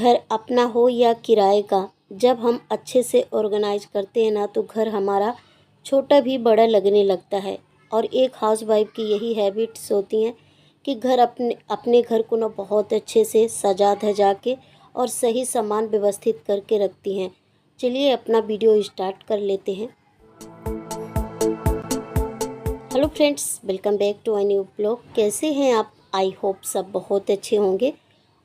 घर अपना हो या किराए का, जब हम अच्छे से ऑर्गेनाइज करते हैं ना तो घर हमारा छोटा भी बड़ा लगने लगता है। और एक हाउसवाइफ की यही हैबिट्स होती हैं कि घर अपने अपने घर को ना बहुत अच्छे से सजा धजा के और सही सामान व्यवस्थित करके रखती हैं। चलिए अपना वीडियो स्टार्ट कर लेते हैं। Hello friends, welcome back to a new blog. कैसे हैं आप? आई होप सब बहुत अच्छे होंगे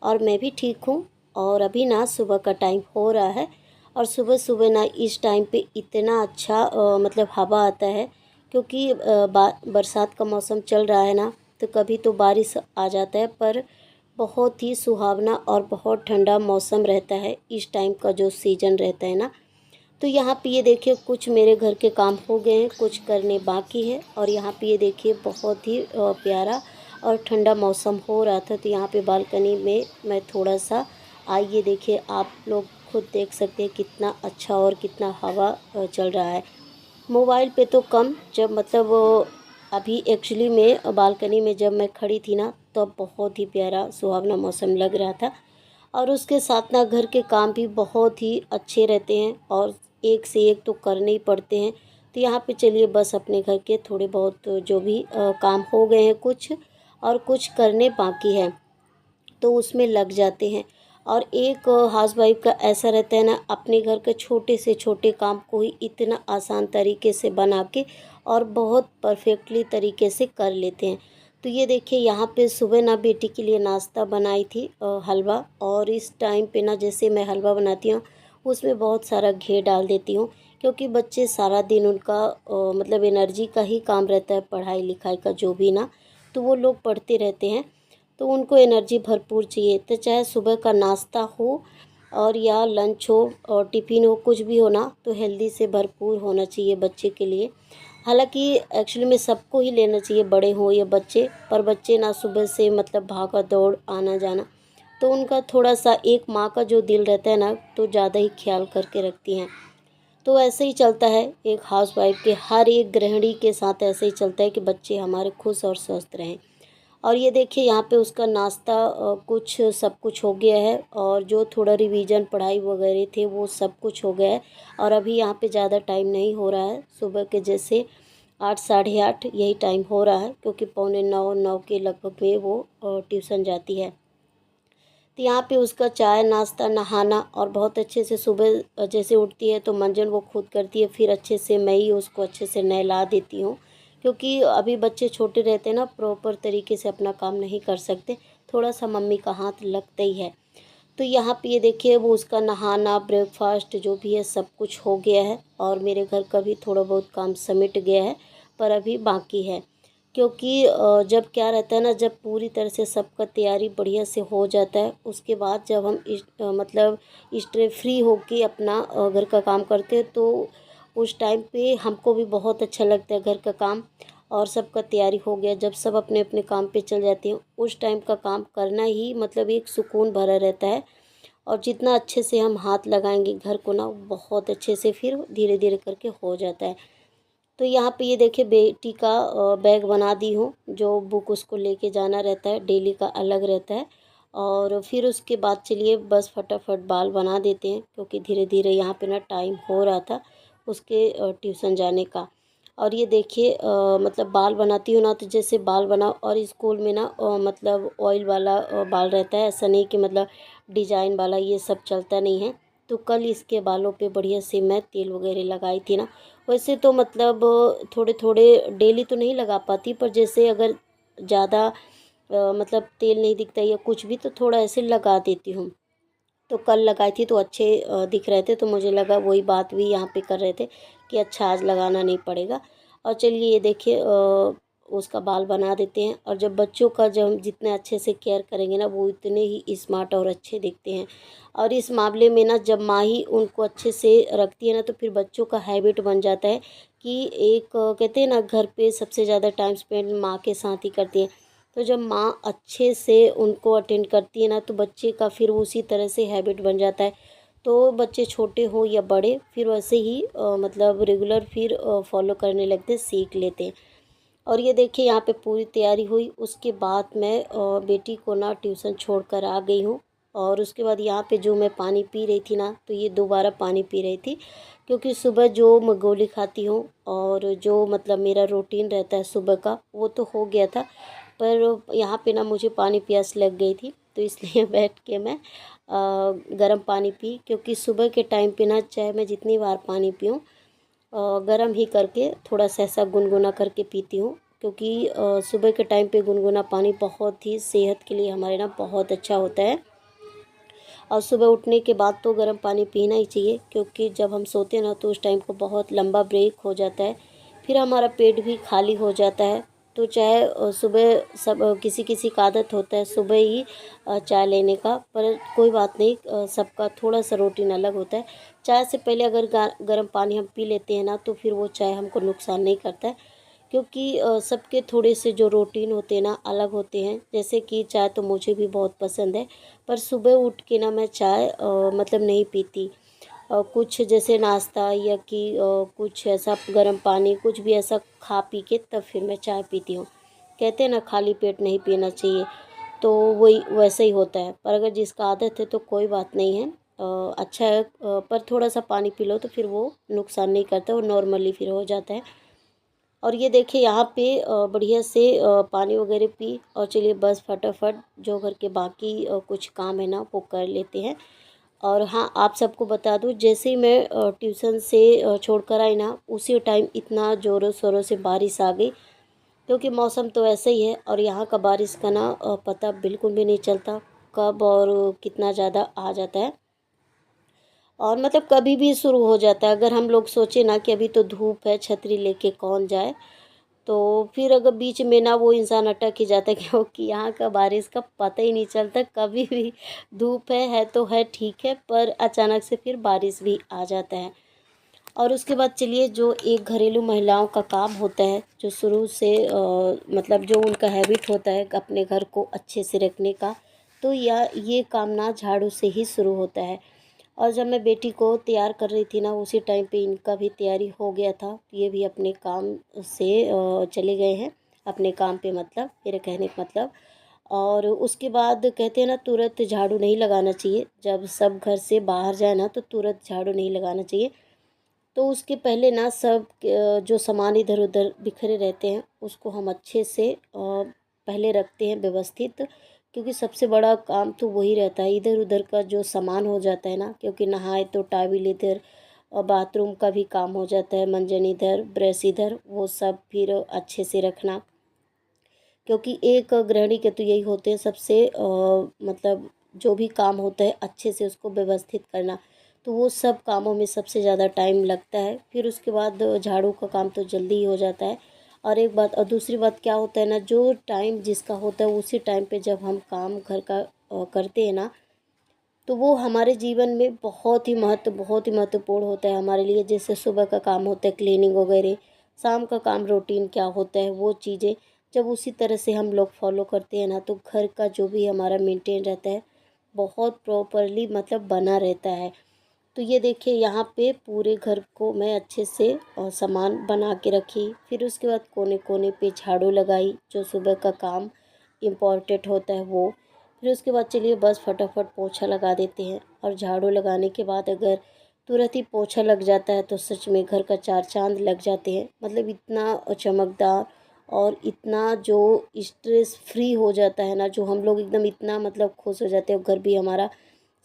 और मैं भी ठीक हूँ। और अभी ना सुबह का टाइम हो रहा है और सुबह सुबह ना इस टाइम पे इतना अच्छा मतलब हवा आता है, क्योंकि बरसात का मौसम चल रहा है ना, तो कभी तो बारिश आ जाता है, पर बहुत ही सुहावना और बहुत ठंडा मौसम रहता है इस टाइम का जो सीज़न रहता है ना। तो यहाँ पे ये देखिए कुछ मेरे घर के काम हो गए हैं, कुछ करने बाकी है। और यहाँ पे ये देखिए बहुत ही प्यारा और ठंडा मौसम हो रहा था, तो यहाँ पे बालकनी में मैं थोड़ा सा आइए देखिए, आप लोग खुद देख सकते हैं कितना अच्छा और कितना हवा चल रहा है। मोबाइल पे तो कम, जब मतलब अभी एक्चुअली में बालकनी में जब मैं खड़ी थी ना, तब बहुत ही प्यारा सुहावना मौसम लग रहा था। और उसके साथ ना घर के काम भी बहुत ही अच्छे रहते हैं और एक से एक तो करने ही पड़ते हैं। तो यहाँ पे चलिए बस अपने घर के थोड़े बहुत जो भी काम हो गए हैं कुछ, और कुछ करने बाकी है, तो उसमें लग जाते हैं। और एक हाउसवाइफ का ऐसा रहता है ना, अपने घर के छोटे से छोटे काम को ही इतना आसान तरीके से बना के और बहुत परफेक्टली तरीके से कर लेते हैं। तो ये देखिए यहाँ पे सुबह ना बेटी के लिए नाश्ता बनाई थी हलवा। और इस टाइम पे ना जैसे मैं हलवा बनाती हूँ उसमें बहुत सारा घी डाल देती हूँ, क्योंकि बच्चे सारा दिन उनका मतलब एनर्जी का ही काम रहता है, पढ़ाई लिखाई का जो भी ना, तो वो लोग पढ़ते रहते हैं, तो उनको एनर्जी भरपूर चाहिए। तो चाहे सुबह का नाश्ता हो और या लंच हो और टिफ़िन हो, कुछ भी हो ना, तो हेल्दी से भरपूर होना चाहिए बच्चे के लिए। हालांकि एक्चुअली में सबको ही लेना चाहिए, बड़े हों या बच्चे, पर बच्चे ना सुबह से मतलब भागा दौड़ आना जाना, तो उनका थोड़ा सा एक माँ का जो दिल रहता है ना, तो ज़्यादा ही ख्याल करके रखती हैं। तो ऐसे ही चलता है एक हाउसवाइफ के, हर एक गृहिणी के साथ ऐसे ही चलता है कि बच्चे हमारे खुश और स्वस्थ रहें। और ये देखिए यहाँ पे उसका नाश्ता कुछ सब कुछ हो गया है, और जो थोड़ा रिवीजन पढ़ाई वगैरह थे वो सब कुछ हो गया है। और अभी यहाँ पे ज़्यादा टाइम नहीं हो रहा है, सुबह के जैसे 8 साढ़े 8 यही टाइम हो रहा है, क्योंकि पौने 9 के लगभग में वो ट्यूशन जाती है। तो यहाँ पे उसका चाय नाश्ता नहाना, और बहुत अच्छे से सुबह जैसे उठती है तो मंजन वो खुद करती है, फिर अच्छे से मैं ही उसको अच्छे से नहला देती हूँ, क्योंकि अभी बच्चे छोटे रहते हैं ना, प्रॉपर तरीके से अपना काम नहीं कर सकते, थोड़ा सा मम्मी का हाथ लगता ही है। तो यहाँ पे ये देखिए वो उसका नहाना ब्रेकफास्ट जो भी है सब कुछ हो गया है, और मेरे घर का भी थोड़ा बहुत काम समिट गया है, पर अभी बाकी है। क्योंकि जब क्या रहता है ना, जब पूरी तरह से सबका तैयारी बढ़िया से हो जाता है, उसके बाद जब हम मतलब स्ट्रेस फ्री होके अपना घर का काम करते हैं, तो उस टाइम पे हमको भी बहुत अच्छा लगता है घर का काम। और सबका तैयारी हो गया, जब सब अपने अपने काम पे चल जाते हैं, उस टाइम का काम करना ही मतलब एक सुकून भरा रहता है। और जितना अच्छे से हम हाथ लगाएंगे घर को ना, बहुत अच्छे से फिर धीरे धीरे करके हो जाता है। तो यहाँ पे ये देखिए बेटी का बैग बना दी हूँ, जो बुक उसको लेके जाना रहता है, डेली का अलग रहता है। और फिर उसके बाद चलिए बस फटाफट बाल बना देते हैं, क्योंकि धीरे धीरे यहाँ पे ना टाइम हो रहा था उसके ट्यूशन जाने का। और ये देखिए मतलब बाल बनाती हूँ ना, तो जैसे बाल बनाओ, और स्कूल में ना मतलब ऑयल वाला बाल रहता है, ऐसा नहीं कि मतलब डिजाइन वाला, ये सब चलता नहीं है। तो कल इसके बालों पे बढ़िया से मैं तेल वगैरह लगाई थी ना। वैसे तो मतलब थोड़े थोड़े डेली तो नहीं लगा पाती, पर जैसे अगर ज़्यादा मतलब तेल नहीं दिखता या कुछ भी, तो थोड़ा ऐसे लगा देती हूँ। तो कल लगाई थी तो अच्छे दिख रहे थे, तो मुझे लगा वही बात भी यहाँ पे कर रहे थे कि अच्छा आज लगाना नहीं पड़ेगा। और चलिए ये देखिए उसका बाल बना देते हैं। और जब बच्चों का जब हम जितने अच्छे से केयर करेंगे ना, वो इतने ही स्मार्ट और अच्छे दिखते हैं। और इस मामले में ना, जब माँ ही उनको अच्छे से रखती है ना, तो फिर बच्चों का हैबिट बन जाता है कि एक कहते हैं ना, घर पे सबसे ज़्यादा टाइम स्पेंड माँ के साथ ही करती है। तो जब माँ अच्छे से उनको अटेंड करती है ना, तो बच्चे का फिर उसी तरह से हैबिट बन जाता है। तो बच्चे छोटे हो या बड़े, फिर वैसे ही मतलब रेगुलर फिर फॉलो करने लगते, सीख लेते हैं। और ये देखिए यहाँ पे पूरी तैयारी हुई, उसके बाद मैं बेटी को ना ट्यूशन छोड़ कर आ गई हूँ। और उसके बाद यहाँ पे जो मैं पानी पी रही थी ना, तो ये दोबारा पानी पी रही थी, क्योंकि सुबह जो मैं गोली खाती हूँ और जो मतलब मेरा रूटीन रहता है सुबह का, वो तो हो गया था। पर यहाँ पे ना मुझे पानी प्यास लग गई थी, तो इसलिए बैठ के मैं गर्म पानी पी, क्योंकि सुबह के टाइम पे ना चाहे मैं जितनी बार पानी पीऊँ गर्म ही करके थोड़ा सा ऐसा गुनगुना करके पीती हूँ, क्योंकि सुबह के टाइम पे गुनगुना पानी बहुत ही सेहत के लिए हमारे ना बहुत अच्छा होता है। और सुबह उठने के बाद तो गर्म पानी पीना ही चाहिए, क्योंकि जब हम सोते हैं ना तो उस टाइम को बहुत लंबा ब्रेक हो जाता है, फिर हमारा पेट भी खाली हो जाता है। तो चाहे सुबह सब किसी किसी का आदत होता है सुबह ही चाय लेने का, पर कोई बात नहीं, सबका थोड़ा सा रूटीन अलग होता है। चाय से पहले अगर गर्म पानी हम पी लेते हैं ना, तो फिर वो चाय हमको नुकसान नहीं करता है, क्योंकि सबके थोड़े से जो रूटीन होते हैं ना अलग होते हैं। जैसे कि चाय तो मुझे भी बहुत पसंद है, पर सुबह उठ के ना मैं चाय मतलब नहीं पीती। कुछ जैसे नाश्ता या कि कुछ ऐसा गर्म पानी कुछ भी ऐसा खा पी के तब फिर मैं चाय पीती हूँ। कहते हैं ना खाली पेट नहीं पीना चाहिए, तो वही वैसे ही होता है। पर अगर जिसका आदत है तो कोई बात नहीं है, अच्छा है, पर थोड़ा सा पानी पी लो तो फिर वो नुकसान नहीं करता, वो नॉर्मली फिर हो जाता है। और ये देखिए यहाँ पे बढ़िया से पानी वगैरह पी, और चलिए बस फटाफट जो घर के बाकी कुछ काम है ना वो कर लेते हैं। और हाँ, आप सबको बता दूँ, जैसे ही मैं ट्यूशन से छोड़ कर आई ना, उसी टाइम इतना ज़ोरों शोरों से बारिश आ गई, क्योंकि मौसम तो ऐसा ही है और यहाँ का बारिश का ना पता बिल्कुल भी नहीं चलता कब और कितना ज़्यादा आ जाता है, और मतलब कभी भी शुरू हो जाता है। अगर हम लोग सोचे ना कि अभी तो धूप है, छतरी लेके कौन जाए, तो फिर अगर बीच में ना वो इंसान अटक ही जाता है, क्योंकि यहाँ का बारिश का पता ही नहीं चलता, कभी भी धूप है तो है ठीक है, पर अचानक से फिर बारिश भी आ जाता है। और उसके बाद चलिए, जो एक घरेलू महिलाओं का काम होता है, जो शुरू से मतलब जो उनका हैबिट होता है अपने घर को अच्छे से रखने का, तो ये काम ना झाड़ू से ही शुरू होता है। और जब मैं बेटी को तैयार कर रही थी ना, उसी टाइम पे इनका भी तैयारी हो गया था, ये भी अपने काम से चले गए हैं अपने काम पे, मतलब मेरे कहने का मतलब। और उसके बाद कहते हैं ना तुरंत झाड़ू नहीं लगाना चाहिए, जब सब घर से बाहर जाए ना तो तुरंत झाड़ू नहीं लगाना चाहिए। तो उसके पहले ना सब जो सामान इधर उधर बिखरे रहते हैं उसको हम अच्छे से पहले रखते हैं व्यवस्थित, क्योंकि सबसे बड़ा काम तो वही रहता है, इधर उधर का जो सामान हो जाता है ना, क्योंकि नहाए तो टाविल इधर और बाथरूम का भी काम हो जाता है, मंजन इधर, ब्रश इधर, वो सब फिर अच्छे से रखना। क्योंकि एक गृहिणी के तो यही होते हैं सबसे मतलब जो भी काम होता है अच्छे से उसको व्यवस्थित करना, तो वो सब कामों में सबसे ज़्यादा टाइम लगता है। फिर उसके बाद झाड़ू का काम तो जल्दी ही हो जाता है। और एक बात और दूसरी बात क्या होता है ना, जो टाइम जिसका होता है उसी टाइम पे जब हम काम घर का करते हैं ना, तो वो हमारे जीवन में बहुत ही महत्वपूर्ण होता है हमारे लिए। जैसे सुबह का काम होता है क्लीनिंग वगैरह, शाम का काम रूटीन क्या होता है, वो चीज़ें जब उसी तरह से हम लोग फॉलो करते हैं ना, तो घर का जो भी हमारा मेंटेन रहता है बहुत प्रॉपरली मतलब बना रहता है। तो ये देखिए यहाँ पे पूरे घर को मैं अच्छे से सामान बना के रखी, फिर उसके बाद कोने कोने पे झाड़ू लगाई, जो सुबह का काम इम्पोर्टेंट होता है वो। फिर उसके बाद चलिए बस फटाफट पोछा लगा देते हैं, और झाड़ू लगाने के बाद अगर तुरंत ही पोछा लग जाता है तो सच में घर का चार चांद लग जाते हैं, मतलब इतना चमकदार और इतना जो स्ट्रेस फ्री हो जाता है ना, जो हम लोग एकदम इतना मतलब खुश हो जाते हैं, घर भी हमारा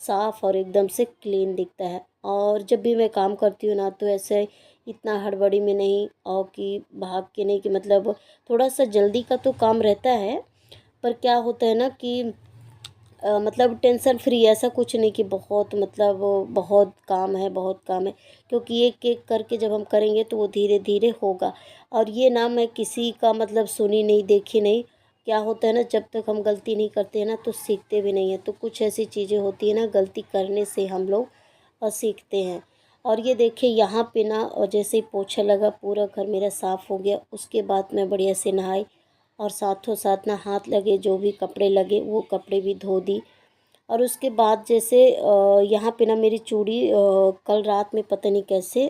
साफ़ और एकदम से क्लीन दिखता है। और जब भी मैं काम करती हूँ ना, तो ऐसे इतना हड़बड़ी में नहीं, और कि भाग के नहीं, कि मतलब थोड़ा सा जल्दी का तो काम रहता है, पर क्या होता है ना कि मतलब टेंशन फ्री ऐसा कुछ नहीं कि बहुत मतलब बहुत काम है बहुत काम है, क्योंकि एक एक करके जब हम करेंगे तो वो धीरे धीरे होगा। और ये ना मैं किसी का मतलब सुनी नहीं देखी नहीं, क्या होता है ना, जब तक हम गलती नहीं करते हैं ना तो सीखते भी नहीं हैं। तो कुछ ऐसी चीज़ें होती है ना, गलती करने से हम लोग सीखते हैं। और ये देखिए यहाँ पे ना, और जैसे ही पोछा लगा पूरा घर मेरा साफ़ हो गया, उसके बाद मैं बढ़िया से नहाई, और साथों साथ ना हाथ लगे जो भी कपड़े लगे वो कपड़े भी धो दी। और उसके बाद जैसे यहाँ पे ना मेरी चूड़ी कल रात में पता नहीं कैसे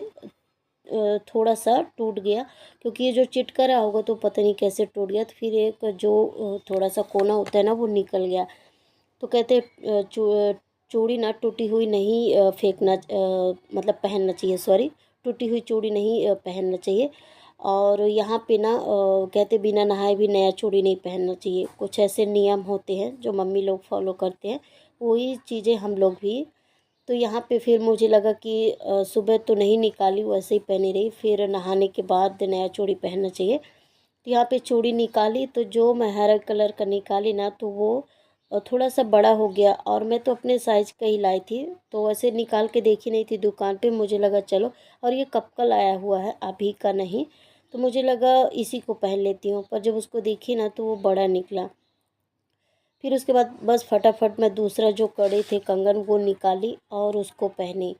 थोड़ा सा टूट गया, क्योंकि ये जो चिटका रहा होगा तो पता नहीं कैसे टूट गया, तो फिर एक जो थोड़ा सा कोना होता है ना वो निकल गया। तो कहते चूड़ी ना टूटी हुई नहीं फेंकना मतलब पहनना चाहिए, सॉरी, टूटी हुई चूड़ी नहीं पहनना चाहिए। और यहाँ पे ना कहते बिना नहाए भी नया चूड़ी नहीं पहनना चाहिए। कुछ ऐसे नियम होते हैं जो मम्मी लोग फॉलो करते हैं, वही चीज़ें हम लोग भी। तो यहाँ पे फिर मुझे लगा कि सुबह तो नहीं निकाली, वैसे ही पहनी रही, फिर नहाने के बाद नया चूड़ी पहनना चाहिए। तो यहाँ पे चूड़ी निकाली, तो जो मैं हरा कलर का निकाली ना, तो वो थोड़ा सा बड़ा हो गया। और मैं तो अपने साइज़ का ही लाई थी, तो वैसे निकाल के देखी नहीं थी दुकान पे, मुझे लगा चलो, और ये कब का लाया हुआ है, अभी का नहीं, तो मुझे लगा इसी को पहन लेती हूँ। पर जब उसको देखी ना तो वो बड़ा निकला। फिर उसके बाद बस फटाफट मैं दूसरा जो कड़े थे कंगन वो निकाली और उसको पहनी।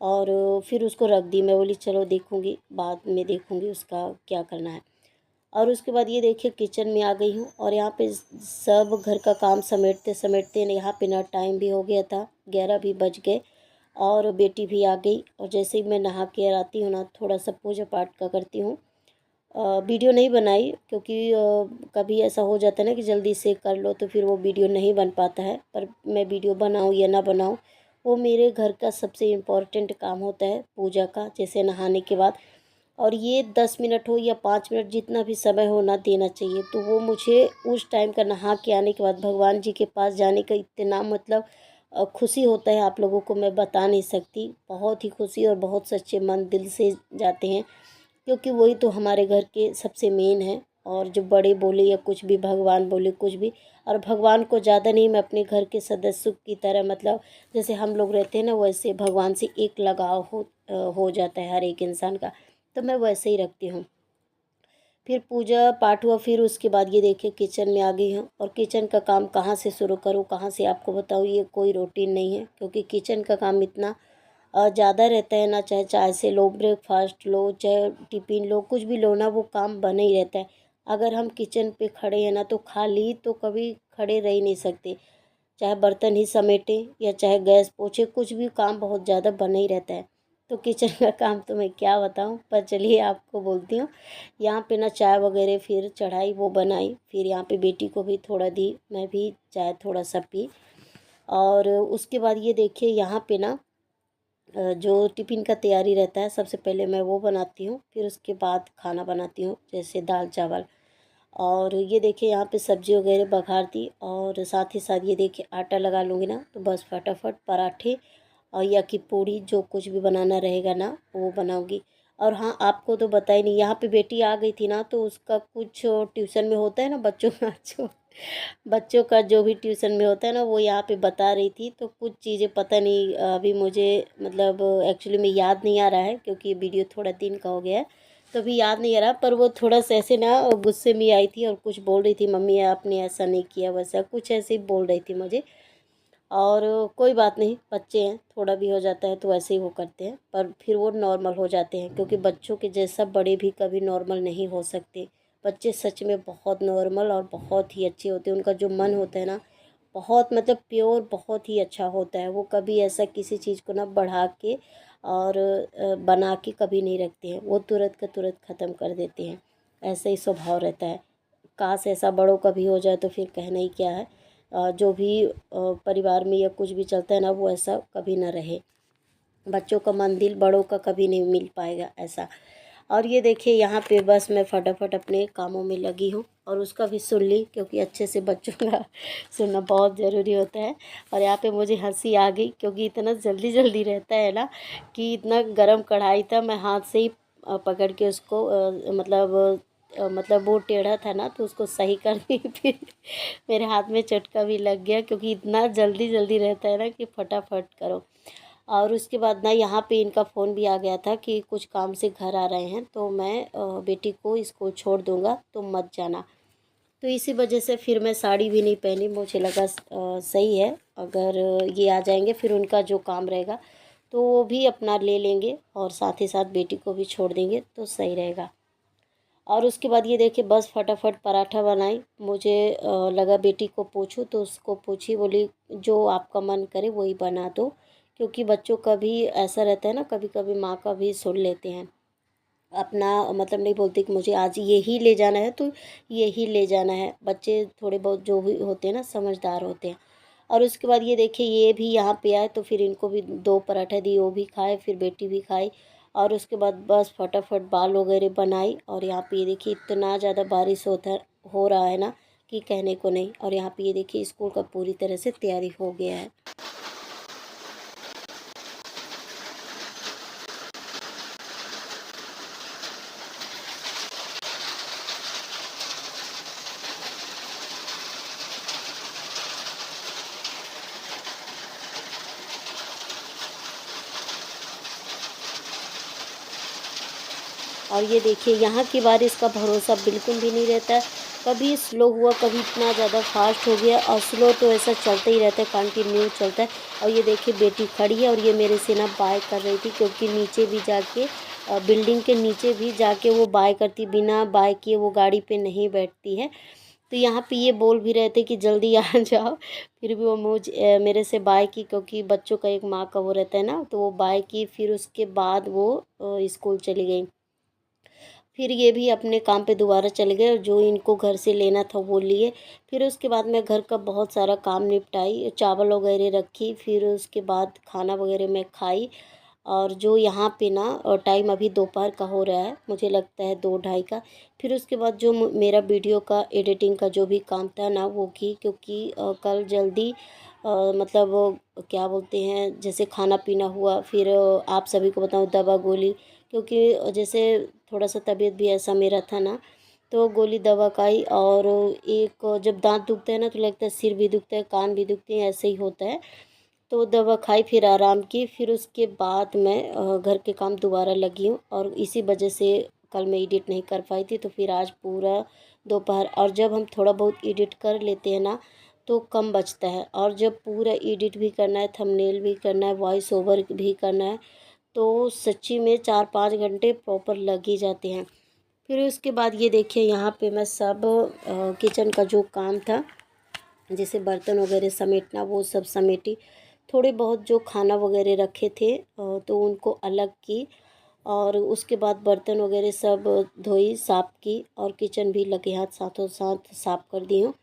और फिर उसको रख दी। मैं बोली चलो देखूँगी, बाद में देखूँगी उसका क्या करना है। और उसके बाद ये देखिए किचन में आ गई हूँ, और यहाँ पे सब घर का काम समेटते समेटते यहाँ पे ना टाइम भी हो गया था, 11 भी बज गए। और बेटी भी आ गई, और जैसे ही मैं नहा के आती हूँ ना, थोड़ा सा पूजा पाठ का करती हूँ। वीडियो नहीं बनाई क्योंकि कभी ऐसा हो जाता है ना कि जल्दी से कर लो तो फिर वो वीडियो नहीं बन पाता है। पर मैं वीडियो बनाऊँ या ना बनाऊँ, वो मेरे घर का सबसे इम्पोर्टेंट काम होता है, पूजा का, जैसे नहाने के बाद। और ये 10 मिनट हो या 5 मिनट, जितना भी समय हो ना देना चाहिए। तो वो मुझे उस टाइम का नहा के आने के बाद भगवान जी के पास जाने का इतना मतलब खुशी होता है, आप लोगों को मैं बता नहीं सकती। बहुत ही खुशी, और बहुत सच्चे मन दिल से जाते हैं, क्योंकि वही तो हमारे घर के सबसे मेन है। और जो बड़े बोले या कुछ भी, भगवान बोले कुछ भी, और भगवान को ज़्यादा नहीं, मैं अपने घर के सदस्यों की तरह, मतलब जैसे हम लोग रहते हैं ना, वैसे भगवान से एक लगाव हो जाता है हर एक इंसान का। तो मैं वैसे ही रखती हूँ। फिर पूजा पाठ हुआ, फिर उसके बाद ये देखिए किचन में आ गई हूँ। और किचन का काम कहाँ से शुरू करूँ, कहाँ से आपको बताऊँ, ये कोई रूटीन नहीं है, क्योंकि किचन का काम इतना ज़्यादा रहता है ना। चाहे चाय से लो, ब्रेकफास्ट लो, चाहे टिफ़िन लो, कुछ भी लो ना, वो काम बना ही रहता है। अगर हम किचन पे खड़े हैं ना, तो खाली तो कभी खड़े रह ही नहीं सकते। चाहे बर्तन ही समेटें या चाहे गैस पोछे, कुछ भी काम बहुत ज़्यादा बना ही रहता है। तो किचन का काम तो मैं क्या बताऊँ, पर चलिए आपको बोलती हूँ। यहाँ पे ना चाय वगैरह फिर चढ़ाई, वो बनाई, फिर यहाँ पे बेटी को भी थोड़ा दी, मैं भी चाय थोड़ा सा पी। और उसके बाद ये देखिए यहाँ पे ना जो टिफ़िन का तैयारी रहता है, सबसे पहले मैं वो बनाती हूँ, फिर उसके बाद खाना बनाती हूँ, जैसे दाल चावल। और ये देखिए यहाँ पे सब्ज़ी वगैरह बघार दी, और साथ ही साथ ये देखिए आटा लगा लूँगी ना, तो बस फटाफट पराठे और या कि पूड़ी, जो कुछ भी बनाना रहेगा ना वो बनाऊँगी। और हाँ, आपको तो पता ही नहीं, यहाँ पे बेटी आ गई थी ना, तो उसका कुछ ट्यूशन में होता है ना बच्चों का, जो बच्चों का जो भी ट्यूशन में होता है ना, वो यहाँ पे बता रही थी। तो कुछ चीज़ें पता नहीं, अभी मुझे मतलब एक्चुअली में याद नहीं आ रहा है, क्योंकि ये वीडियो थोड़ा दिन का हो गया है, तो अभी याद नहीं आ रहा। पर वो थोड़ा सा ऐसे ना गुस्से में आई थी, और कुछ बोल रही थी, मम्मी आपने ऐसा नहीं किया, वैसा कुछ ऐसे ही बोल रही थी मुझे। और कोई बात नहीं, बच्चे हैं, थोड़ा भी हो जाता है तो ऐसे ही वो करते हैं, पर फिर वो नॉर्मल हो जाते हैं, क्योंकि बच्चों के जैसा बड़े भी कभी नॉर्मल नहीं हो सकते। बच्चे सच में बहुत नॉर्मल और बहुत ही अच्छे होते हैं। उनका जो मन होता है ना, बहुत मतलब प्योर, बहुत ही अच्छा होता है। वो कभी ऐसा किसी चीज़ को ना बढ़ा के और बना के कभी नहीं रखते हैं, वो तुरंत का तुरंत ख़त्म कर देते हैं। ऐसा ही स्वभाव रहता है। काश ऐसा बड़ों का भी हो जाए, तो फिर कहना ही क्या है। जो भी परिवार में या कुछ भी चलता है ना, वो ऐसा कभी ना रहे। बच्चों का मन दिल बड़ों का कभी नहीं मिल पाएगा ऐसा। और ये देखिए यहाँ पे बस मैं फटाफट अपने कामों में लगी हूँ, और उसका भी सुन ली, क्योंकि अच्छे से बच्चों का सुनना बहुत ज़रूरी होता है। और यहाँ पे मुझे हंसी आ गई, क्योंकि इतना जल्दी जल्दी रहता है ना, कि इतना गरम कढ़ाई था, मैं हाथ से ही पकड़ के उसको मतलब वो टेढ़ा था ना, तो उसको सही कर दी। फिर मेरे हाथ में चटका भी लग गया, क्योंकि इतना जल्दी जल्दी रहता है ना कि फटाफट करो। और उसके बाद ना यहाँ पे इनका फ़ोन भी आ गया था कि कुछ काम से घर आ रहे हैं, तो मैं बेटी को इसको छोड़ दूँगा, तो मत जाना। तो इसी वजह से फिर मैं साड़ी भी नहीं पहनी, मुझे लगा सही है, अगर ये आ जाएंगे फिर उनका जो काम रहेगा तो वो भी अपना ले लेंगे, और साथ ही साथ बेटी को भी छोड़ देंगे, तो सही रहेगा। और उसके बाद ये देखिए बस फटाफट पराठा बनाई। मुझे लगा बेटी को पूछूं, तो उसको पूछी, बोली जो आपका मन करे वही बना दो, क्योंकि बच्चों का भी ऐसा रहता है ना, कभी कभी माँ का भी सुन लेते हैं। अपना मतलब नहीं बोलते कि मुझे आज यही ले जाना है तो यही ले जाना है। बच्चे थोड़े बहुत जो भी होते हैं ना, समझदार होते हैं। और उसके बाद ये देखिए ये भी यहाँ पे आए तो फिर इनको भी 2 पराठा दिए, वो भी खाए, फिर बेटी भी खाई। और उसके बाद बस फटाफट बाल वगैरह बनाई। और यहाँ पे ये देखिए इतना ज़्यादा बारिश हो रहा है ना कि कहने को नहीं। और यहाँ पे ये देखिए स्कूल का पूरी तरह से तैयारी हो गया है। और ये देखिए यहाँ की बारिश का भरोसा बिल्कुल भी नहीं रहता है, कभी स्लो हुआ, कभी इतना ज़्यादा फास्ट हो गया। और स्लो तो ऐसा चलता ही रहता है, कंटिन्यू चलता है। और ये देखिए बेटी खड़ी है और ये मेरे से ना बाय कर रही थी, क्योंकि नीचे भी जाके बिल्डिंग के नीचे भी जाके वो बाय करती, बिना बाय किए वो गाड़ी पे नहीं बैठती है। तो यहाँ पे ये बोल भी रहे थे कि जल्दी आ जाओ, फिर भी वो मेरे से बाय की, क्योंकि बच्चों का एक माँ का वो रहता है ना, तो वो बाय की। फिर उसके बाद वो स्कूल चली गई। फिर ये भी अपने काम पे दोबारा चले गए और जो इनको घर से लेना था वो लिए। फिर उसके बाद मैं घर का बहुत सारा काम निपटाई, चावल वगैरह रखी, फिर उसके बाद खाना वगैरह मैं खाई। और जो यहाँ पे ना टाइम अभी दोपहर का हो रहा है, मुझे लगता है 2-2:30 का। फिर उसके बाद जो मेरा वीडियो का एडिटिंग का जो भी काम था ना वो की, क्योंकि कल जल्दी मतलब क्या बोलते हैं, जैसे खाना पीना हुआ, फिर आप सभी को बताऊँ दवा गोली, क्योंकि जैसे थोड़ा सा तबीयत भी ऐसा मेरा था ना, तो गोली दवा खाई। और एक जब दांत दुखते हैं ना तो लगता है सिर भी दुखता है, कान भी दुखते हैं, ऐसे ही होता है। तो दवा खाई, फिर आराम की। फिर उसके बाद मैं घर के काम दोबारा लगी हूँ, और इसी वजह से कल मैं एडिट नहीं कर पाई थी। तो फिर आज पूरा दोपहर, और जब हम थोड़ा बहुत एडिट कर लेते हैं ना तो कम बचता है, और जब पूरा एडिट भी करना है, थंबनेल भी करना है, वॉइस ओवर भी करना है, तो सच्ची में 4-5 घंटे प्रॉपर लग ही जाते हैं। फिर उसके बाद ये देखिए यहाँ पे मैं सब किचन का जो काम था, जैसे बर्तन वगैरह समेटना, वो सब समेटी। थोड़े बहुत जो खाना वगैरह रखे थे तो उनको अलग की। और उसके बाद बर्तन वगैरह सब धोई, साफ़ की, और किचन भी लगे हाथ साथों साथ साफ़ कर दी हूँ।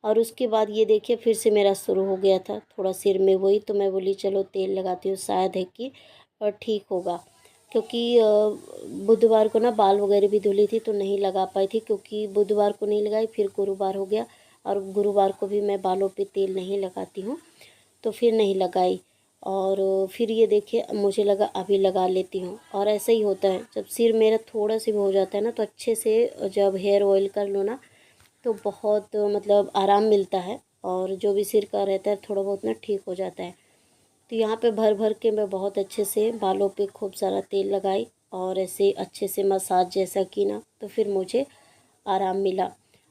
और उसके बाद ये देखिए फिर से मेरा शुरू हो गया था थोड़ा सिर में वही, तो मैं बोली चलो तेल लगाती हूँ, शायद है कि ठीक होगा। क्योंकि बुधवार को ना बाल वगैरह भी धुली थी तो नहीं लगा पाई थी, क्योंकि बुधवार को नहीं लगाई, फिर गुरुवार हो गया। और गुरुवार को भी मैं बालों पे तेल नहीं लगाती हूँ, तो फिर नहीं लगाई। और फिर ये देखिए मुझे लगा अभी लगा लेती हूँ। और ऐसा ही होता है, जब सिर मेरा थोड़ा सा भी हो जाता है ना तो अच्छे से जब हेयर ऑयल कर लो ना तो बहुत मतलब आराम मिलता है, और जो भी सिर का रहता है थोड़ा बहुत ना ठीक हो जाता है। तो यहाँ पे भर भर के मैं बहुत अच्छे से बालों पे खूब सारा तेल लगाई, और ऐसे अच्छे से मसाज जैसा की ना, तो फिर मुझे आराम मिला।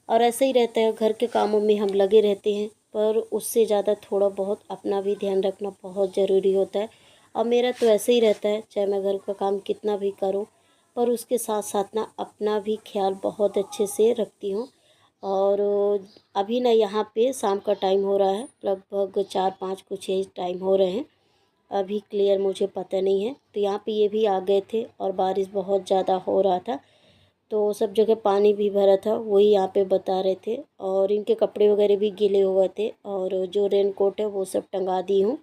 और ऐसे ही रहता है, घर के कामों में हम लगे रहते हैं, पर उससे ज़्यादा थोड़ा बहुत अपना भी ध्यान रखना बहुत ज़रूरी होता है। और मेरा तो ऐसे ही रहता है, चाहे मैं घर का काम कितना भी करूं, पर उसके साथ साथ ना अपना भी ख्याल बहुत अच्छे से रखती हूँ। और अभी ना यहाँ पे शाम का टाइम हो रहा है, लगभग 4-5 कुछ यही टाइम हो रहे हैं, अभी क्लियर मुझे पता नहीं है। तो यहाँ पे ये भी आ गए थे और बारिश बहुत ज़्यादा हो रहा था, तो सब जगह पानी भी भरा था, वही यहाँ पे बता रहे थे। और इनके कपड़े वगैरह भी गीले हुए थे, और जो रेन कोट है वो सब टंगा दी हूँ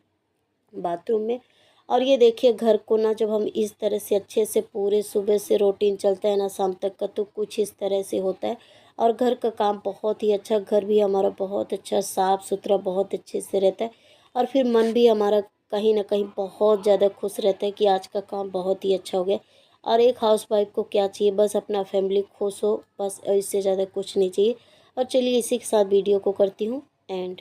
बाथरूम में। और ये देखिए घर को ना जब हम इस तरह से अच्छे से पूरे सुबह से रूटीन चलता है ना शाम तक का, तो कुछ इस तरह से होता है। और घर का काम बहुत ही अच्छा, घर भी हमारा बहुत अच्छा साफ़ सुथरा बहुत अच्छे से रहता है। और फिर मन भी हमारा कहीं ना कहीं बहुत ज़्यादा खुश रहता है कि आज का काम बहुत ही अच्छा हो गया। और एक हाउसवाइफ को क्या चाहिए, बस अपना फैमिली खुश हो, बस इससे ज़्यादा कुछ नहीं चाहिए। और चलिए इसी के साथ वीडियो को करती हूँ एंड।